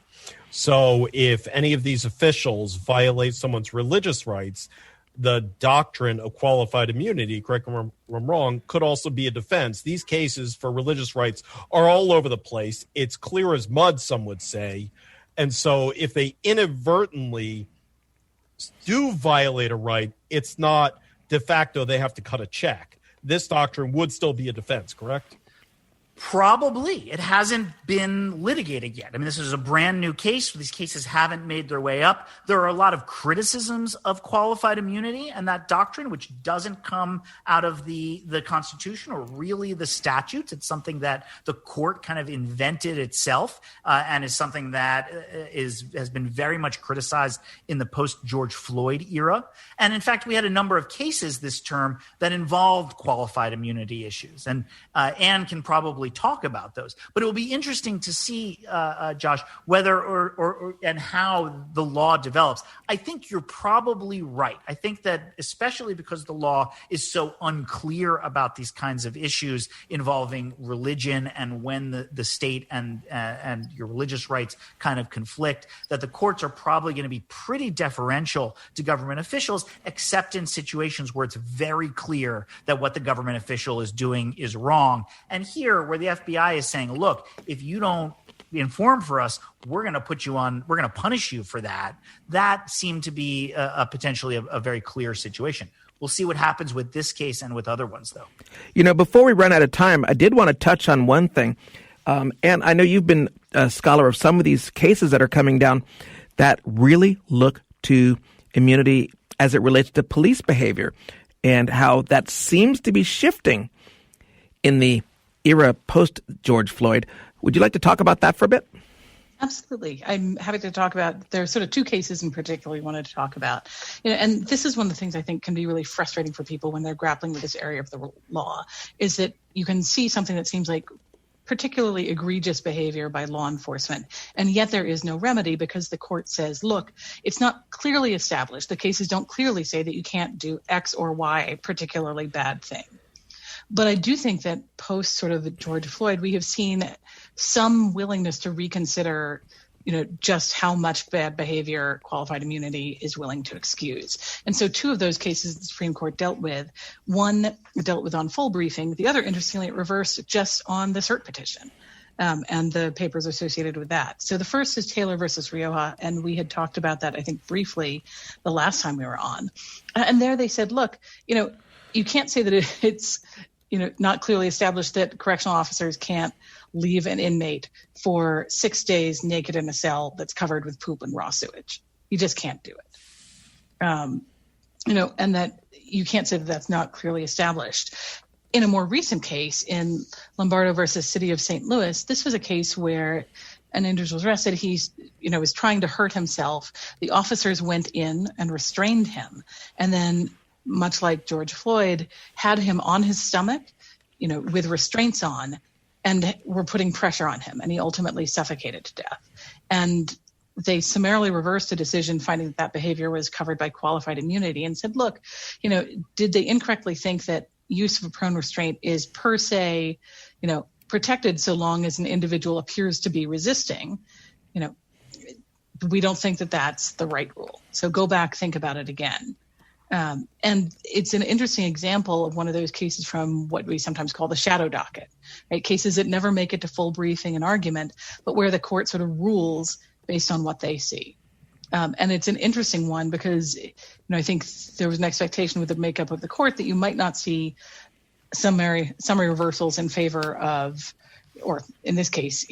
So if any of these officials violate someone's religious rights, the doctrine of qualified immunity, correct me if I'm wrong, could also be a defense. These cases for religious rights are all over the place. It's clear as mud, some would say. And so if they inadvertently do violate a right, it's not de facto they have to cut a check. This doctrine would still be a defense, correct? Probably. It hasn't been litigated yet. I mean, this is a brand new case. These cases haven't made their way up. There are a lot of criticisms of qualified immunity and that doctrine, which doesn't come out of the Constitution or really the statutes. It's something that the court kind of invented itself and is something that has been very much criticized in the post-George Floyd era. And in fact, we had a number of cases this term that involved qualified immunity issues. And Anne can probably probably talk about those. But it will be interesting to see, Josh, whether or and how the law develops. I think you're probably right. I think that especially because the law is so unclear about these kinds of issues involving religion and when the state and your religious rights kind of conflict, that the courts are probably going to be pretty deferential to government officials, except in situations where it's very clear that what the government official is doing is wrong. And here, where the FBI is saying, look, if you don't inform for us, we're going to punish you for that. That seemed to be potentially a very clear situation. We'll see what happens with this case and with other ones, though. Before we run out of time, I did want to touch on one thing. And I know you've been a scholar of some of these cases that are coming down that really look to immunity as it relates to police behavior and how that seems to be shifting in the era post-George Floyd. Would you like to talk about that for a bit? Absolutely. I'm happy to talk about, there are sort of two cases in particular we wanted to talk about. And this is one of the things I think can be really frustrating for people when they're grappling with this area of the law, is that you can see something that seems like particularly egregious behavior by law enforcement, and yet there is no remedy because the court says, look, it's not clearly established. The cases don't clearly say that you can't do X or Y particularly bad thing. But I do think that post sort of George Floyd, we have seen some willingness to reconsider, just how much bad behavior qualified immunity is willing to excuse. And so two of those cases the Supreme Court dealt with, one dealt with on full briefing. The other, interestingly, it reversed just on the cert petition and the papers associated with that. So the first is Taylor versus Rioja, and we had talked about that, I think, briefly the last time we were on. And there they said, look, you can't say that it's not clearly established that correctional officers can't leave an inmate for 6 days naked in a cell that's covered with poop and raw sewage. You just can't do it. And that you can't say that that's not clearly established. In a more recent case, in Lombardo versus City of St. Louis, this was a case where an individual was arrested. He, was trying to hurt himself. The officers went in and restrained him. And then, much like George Floyd, had him on his stomach, with restraints on, and were putting pressure on him. And he ultimately suffocated to death. And they summarily reversed a decision finding that behavior was covered by qualified immunity and said, look, did they incorrectly think that use of a prone restraint is per se, protected so long as an individual appears to be resisting? We don't think that that's the right rule. So go back, think about it again. And it's an interesting example of one of those cases from what we sometimes call the shadow docket, right? Cases that never make it to full briefing and argument, but where the court sort of rules based on what they see. And it's an interesting one because, I think there was an expectation with the makeup of the court that you might not see summary reversals in favor of, or in this case,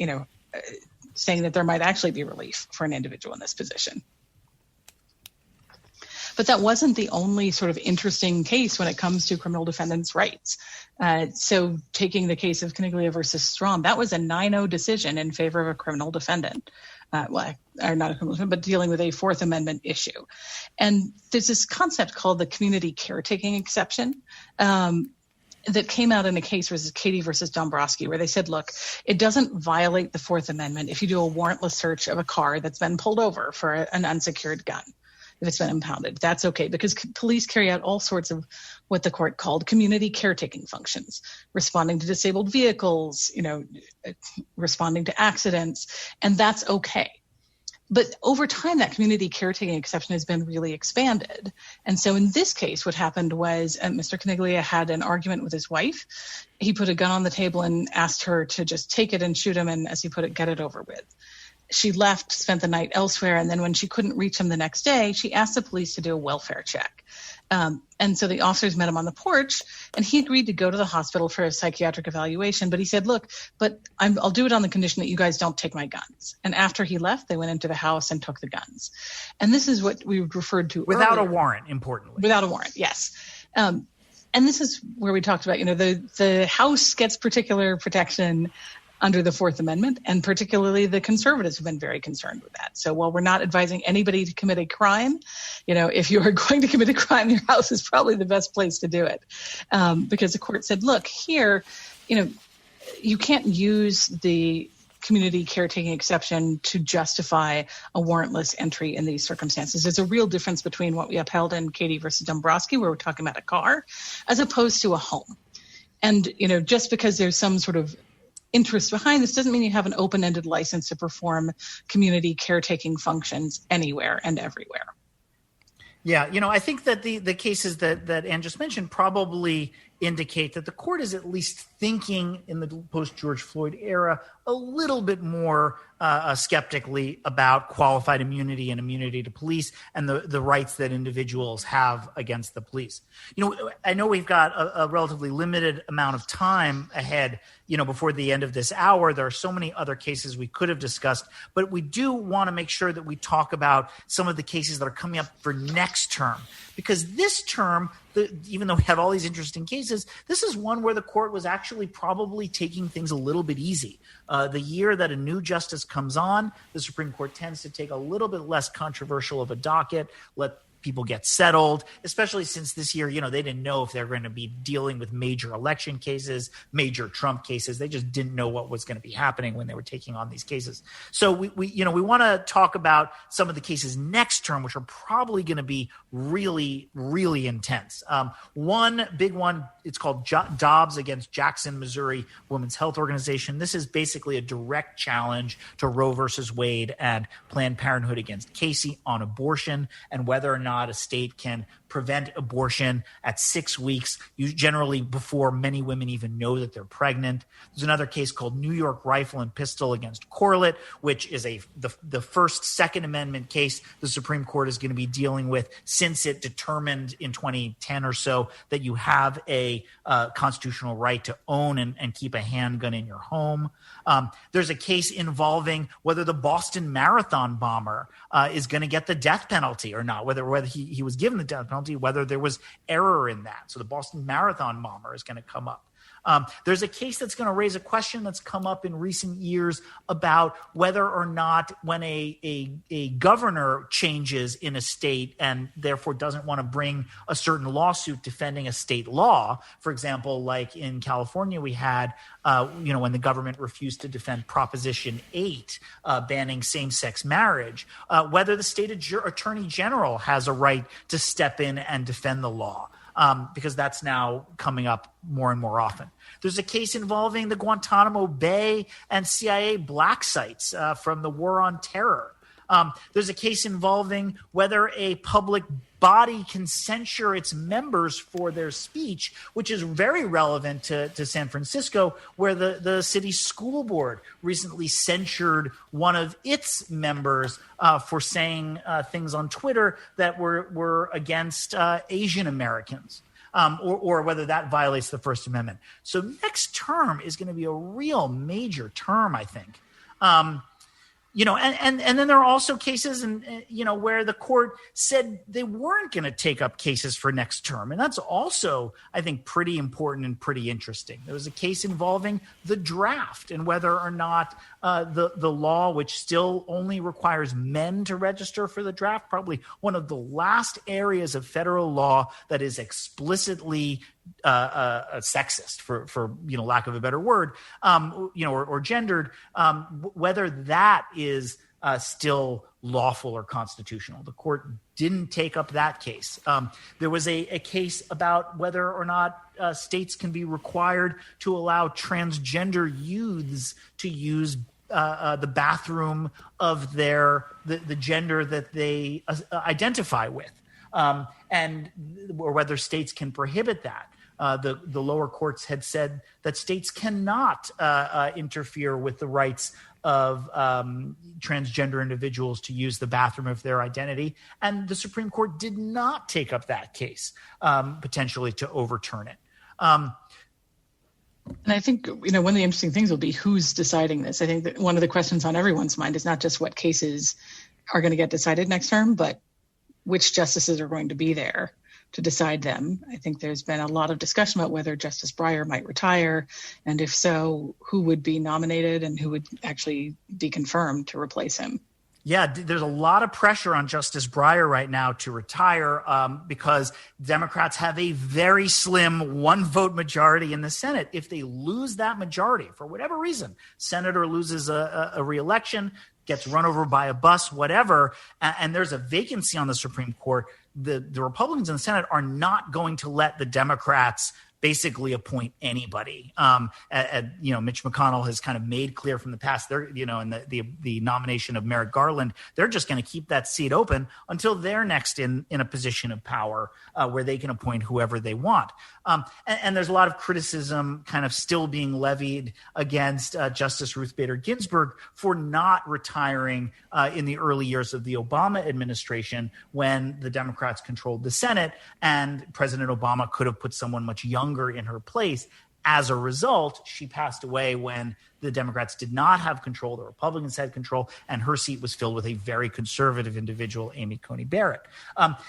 saying that there might actually be relief for an individual in this position. But that wasn't the only sort of interesting case when it comes to criminal defendants' rights. So taking the case of Caniglia versus Strom, that was a 9-0 decision in favor of a criminal defendant. Or not a criminal defendant, but dealing with a Fourth Amendment issue. And there's this concept called the community caretaking exception that came out in a case versus Katie versus Dombrowski, where they said, look, it doesn't violate the Fourth Amendment if you do a warrantless search of a car that's been pulled over for an unsecured gun. If it's been impounded, that's okay, because police carry out all sorts of what the court called community caretaking functions, responding to disabled vehicles, responding to accidents, and that's okay. But over time, that community caretaking exception has been really expanded. And so in this case, what happened was Mr. Caniglia had an argument with his wife. He put a gun on the table and asked her to just take it and shoot him and, as he put it, get it over with. She left, spent the night elsewhere, and then when she couldn't reach him the next day, she asked the police to do a welfare check. And so the officers met him on the porch, and he agreed to go to the hospital for a psychiatric evaluation. But he said, look, but I'll do it on the condition that you guys don't take my guns. And after he left, they went into the house and took the guns. And this is what we referred to without earlier. a warrant, importantly. Without a warrant, yes. And this is where we talked about, the house gets particular protection under the Fourth Amendment, and particularly the conservatives have been very concerned with that. So while we're not advising anybody to commit a crime, if you are going to commit a crime, your house is probably the best place to do it. Because the court said, look, here, you can't use the community caretaking exception to justify a warrantless entry in these circumstances. There's a real difference between what we upheld in Katie versus Dombrowski, where we're talking about a car, as opposed to a home. And, just because there's some sort of interest behind this doesn't mean you have an open-ended license to perform community caretaking functions anywhere and everywhere. Yeah, I think that the cases that Ann just mentioned probably indicate that the court is at least thinking in the post-George Floyd era a little bit more skeptically about qualified immunity and immunity to police and the rights that individuals have against the police. I know we've got a relatively limited amount of time ahead, before the end of this hour. There are so many other cases we could have discussed, but we do want to make sure that we talk about some of the cases that are coming up for next term, because this term, even though we have all these interesting cases, this is one where the court was actually probably taking things a little bit easy. The year that a new justice comes on, the Supreme Court tends to take a little bit less controversial of a docket, let people get settled, especially since this year, they didn't know if they're going to be dealing with major election cases, major Trump cases. They just didn't know what was going to be happening when they were taking on these cases. So we want to talk about some of the cases next term, which are probably going to be really, really intense. One big one, it's called Dobbs against Jackson, Missouri Women's Health Organization. This is basically a direct challenge to Roe versus Wade and Planned Parenthood against Casey on abortion and whether or not a state can prevent abortion at 6 weeks, generally before many women even know that they're pregnant. There's another case called New York Rifle and Pistol against Corlett, which is the first Second Amendment case the Supreme Court is going to be dealing with since it determined in 2010 or so that you have a constitutional right to own and keep a handgun in your home. There's a case involving whether the Boston Marathon bomber is going to get the death penalty or not, whether he was given the death penalty, whether there was error in that. So the Boston Marathon bomber is going to come up. There's a case that's going to raise a question that's come up in recent years about whether or not when a governor changes in a state and therefore doesn't want to bring a certain lawsuit defending a state law. For example, like in California, we had, when the government refused to defend Proposition 8, banning same-sex marriage, whether the state attorney general has a right to step in and defend the law. Because that's now coming up more and more often. There's a case involving the Guantanamo Bay and CIA black sites from the War on Terror. There's a case involving whether a public body can censure its members for their speech, which is very relevant to San Francisco, where the city school board recently censured one of its members for saying things on Twitter that were against Asian Americans. Or whether that violates the First Amendment. So next term is going to be a real major term, I think. And then there are also cases where the court said they weren't going to take up cases for next term. And that's also, I think, pretty important and pretty interesting. There was a case involving the draft and whether or not the law, which still only requires men to register for the draft, probably one of the last areas of federal law that is explicitly sexist, for lack of a better word, or gendered, whether that is still lawful or constitutional. The court didn't take up that case. There was a case about whether or not states can be required to allow transgender youths to use the bathroom of the gender that they identify with, or whether states can prohibit that. The lower courts had said that states cannot interfere with the rights of transgender individuals to use the bathroom of their identity. And the Supreme Court did not take up that case, potentially to overturn it. And I think, one of the interesting things will be who's deciding this. I think that one of the questions on everyone's mind is not just what cases are going to get decided next term, but which justices are going to be there to decide them. I think there's been a lot of discussion about whether Justice Breyer might retire, and if so, who would be nominated and who would actually be confirmed to replace him. Yeah, there's a lot of pressure on Justice Breyer right now to retire because Democrats have a very slim one-vote majority in the Senate. If they lose that majority, for whatever reason, senator loses a re-election, gets run over by a bus, whatever, and there's a vacancy on the Supreme Court, the Republicans in the Senate are not going to let the Democrats basically appoint anybody. Mitch McConnell has kind of made clear from the past, in the nomination of Merrick Garland, they're just going to keep that seat open until they're next in a position of power where they can appoint whoever they want. And there's a lot of criticism kind of still being levied against Justice Ruth Bader Ginsburg for not retiring in the early years of the Obama administration when the Democrats controlled the Senate and President Obama could have put someone much younger in her place. As a result, she passed away when the Democrats did not have control, the Republicans had control, and her seat was filled with a very conservative individual, Amy Coney Barrett.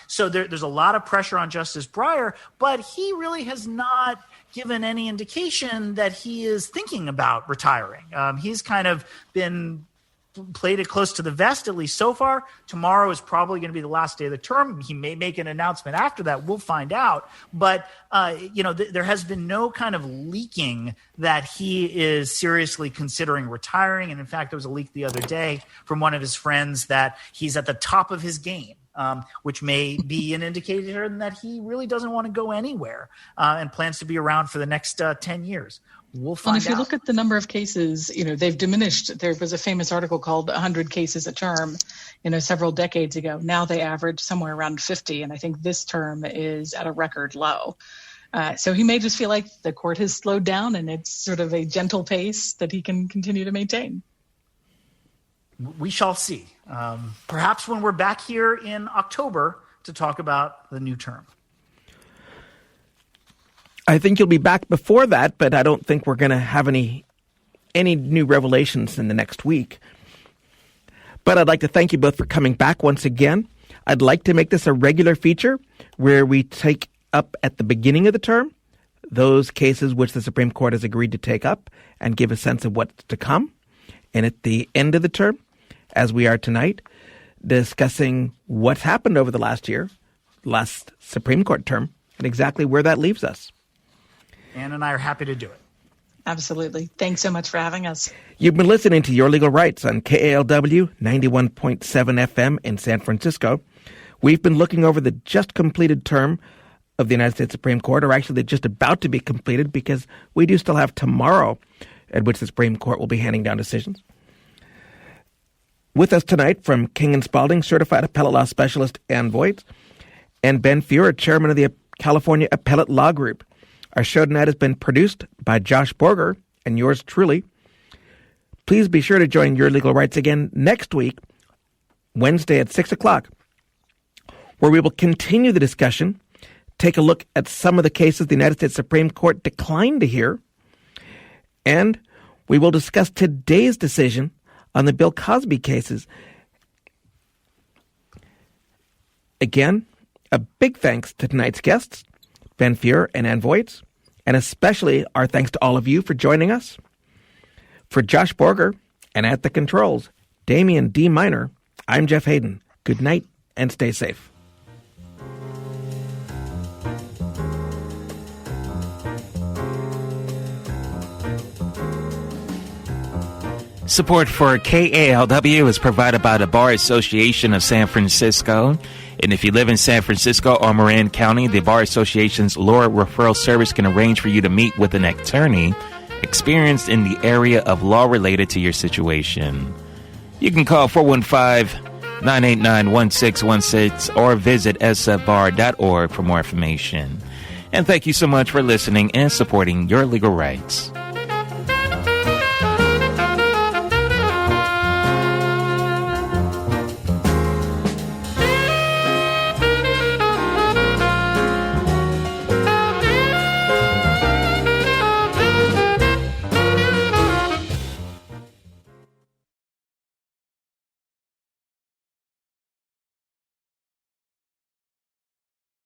So there's a lot of pressure on Justice Breyer, but he really has not given any indication that he is thinking about retiring. He's kind of been played it close to the vest, at least so far. Tomorrow is probably going to be the last day of the term. He may make an announcement after that. We'll find out. But, there has been no kind of leaking that he is seriously considering retiring. And in fact, there was a leak the other day from one of his friends that he's at the top of his game. Which may be an indicator that he really doesn't want to go anywhere and plans to be around for the next 10 years. We'll find out. If you look at the number of cases, they've diminished. There was a famous article called 100 Cases a Term, several decades ago. Now they average somewhere around 50, and I think this term is at a record low. So he may just feel like the court has slowed down and it's sort of a gentle pace that he can continue to maintain. We shall see. Perhaps when we're back here in October to talk about the new term. I think you'll be back before that, but I don't think we're going to have any new revelations in the next week. But I'd like to thank you both for coming back once again. I'd like to make this a regular feature where we take up at the beginning of the term those cases which the Supreme Court has agreed to take up and give a sense of what's to come. And at the end of the term, as we are tonight, discussing what's happened over the last year, last Supreme Court term, and exactly where that leaves us. Ann and I are happy to do it. Absolutely. Thanks so much for having us. You've been listening to Your Legal Rights on KALW 91.7 FM in San Francisco. We've been looking over the just completed term of the United States Supreme Court, or actually they're just about to be completed because we do still have tomorrow at which the Supreme Court will be handing down decisions. With us tonight from King & Spalding, Certified Appellate Law Specialist Ann Voigt, and Ben Fuhrer, Chairman of the California Appellate Law Group. Our show tonight has been produced by Josh Borger and yours truly. Please be sure to join Your Legal Rights again next week, Wednesday at 6 o'clock, where we will continue the discussion, take a look at some of the cases the United States Supreme Court declined to hear, and we will discuss today's decision on the Bill Cosby cases. Again, a big thanks to tonight's guests, Ben Fuhrer and Ann Voigt, and especially our thanks to all of you for joining us. For Josh Borger and at the controls, Damian D. Minor, I'm Jeff Hayden. Good night and stay safe. Support for KALW is provided by the Bar Association of San Francisco. And if you live in San Francisco or Marin County, the Bar Association's Law Referral Service can arrange for you to meet with an attorney experienced in the area of law related to your situation. You can call 415-989-1616 or visit sfbar.org for more information. And thank you so much for listening and supporting Your Legal Rights.